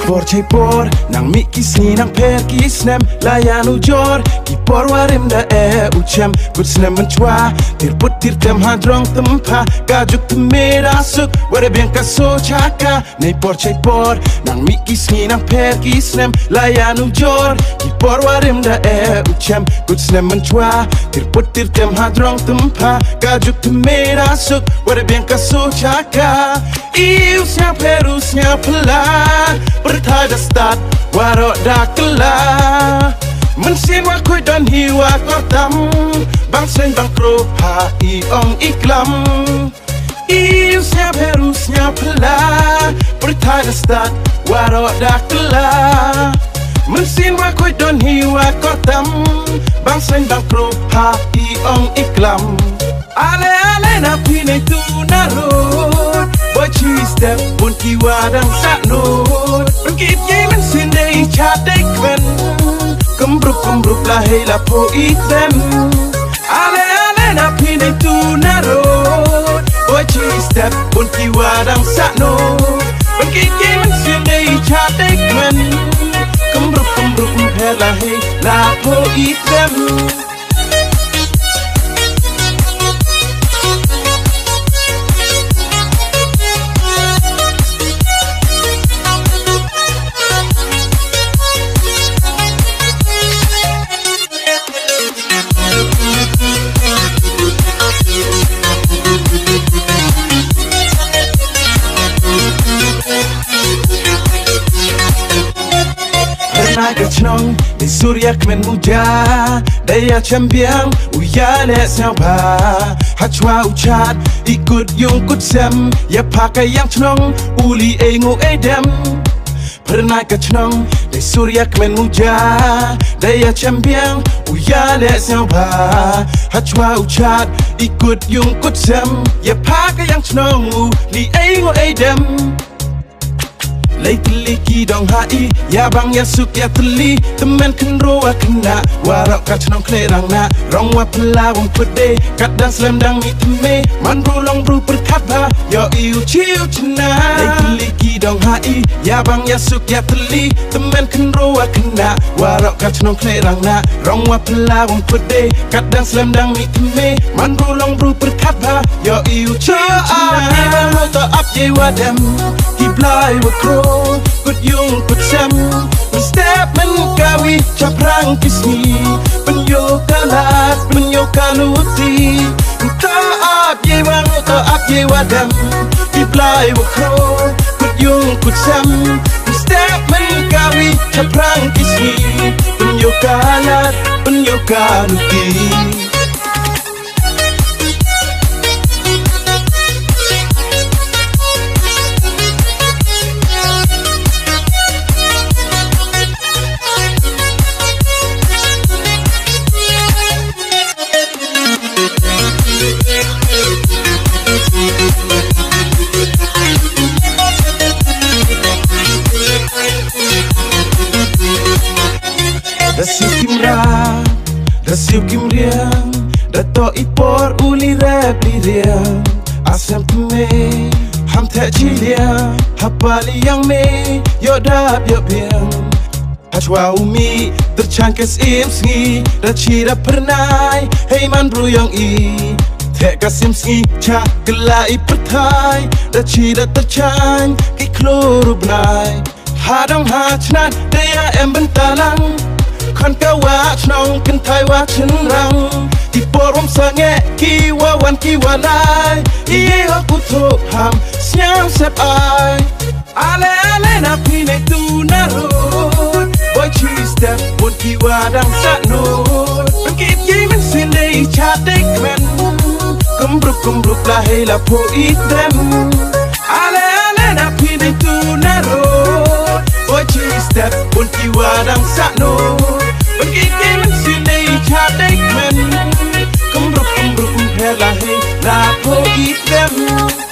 por chay por nang mi kisni nang per kisnem layan ujor ki por warim da uchem good snem menchwa tir put tir tem hadrong tempa gajuk temera suk ware bien ka so chaka nei por chay por nang mi kisni nang per kisnem layan ujor ki por warim da uchem good snem menchwa tir put tir tem hadrong tempa gajuk temera suk ware bien ka so chaka iu sia peru sia pela berthai da start waro da kala mensin wa koi don hiwa ko tam bang sen bang kro ha I ong iklam iu sia peru sia pela berthai da start waro da kala mensin wa koi don hiwa ko tam bang sen bang kro ha I ong iklam ale ale na pine tu na road boy cheese step pun kiwa dang sakno pergi yemen sindai chadai kwen kumbruk la hela po item ale ale na pine tu na road boy cheese step pun kiwa dang sakno pergi yemen sindai chadai kwen kumbruk la hela po item Nong di surya kemen muja daya champion uya le siapa hachwa uchat ikut yung kutsem ya pakai yang chnong uli engu edem pernah ke chnong di surya kemen muja daya champion uya le siapa hachwa uchat ikut yung kutsem ya pakai yang chnong uli engu edem Laki dong hai ya bang ya suk ya teli temen kenro kena warok ka chnong klerang na rong wa pela wong pede kat dan slam dang mi teme man ru long ru perkata yo iu chiu chna laki dong hai ya bang ya suk ya teli temen kenro kena warok ka chnong klerang na rong wa pela wong pede kat dan slam dang mi teme man ru long ru perkata yo iu chiu chna to up ye wa dem Kiblai wa kro kut yung kut sem step men kawi chaprang kisni penyo kalat penyo kaluti ta up ye wadam Kiblai wa kro kut yung kut sem step men kawi chaprang kisni penyo kalat penyo kaluti Dasiu kim riang dato ipor uli rap li riang asam me ham the chilia hapali yang me yo dap yo biang hachwa umi tercangkes imsngi da chira pernai hey man bru yang I the kasim sngi cha kelai perthai da chira tercang ki kloro bnai hadang hachnan daya em bentalang kan kawa chnong kan thai wa chen rang ti porom sange ki wa wan ki wa lai ye ho ku tho ham siam sep ai ale ale na pine tu na road boy cheese step pun ki wa dang sa no pergi yemen sindai chadai kwen kumbruk la hela po item ale ale na pine tu na road boy cheese step pun ki wa dang sa no pergi yemen sindai chadai kwen kumbruk la hela po item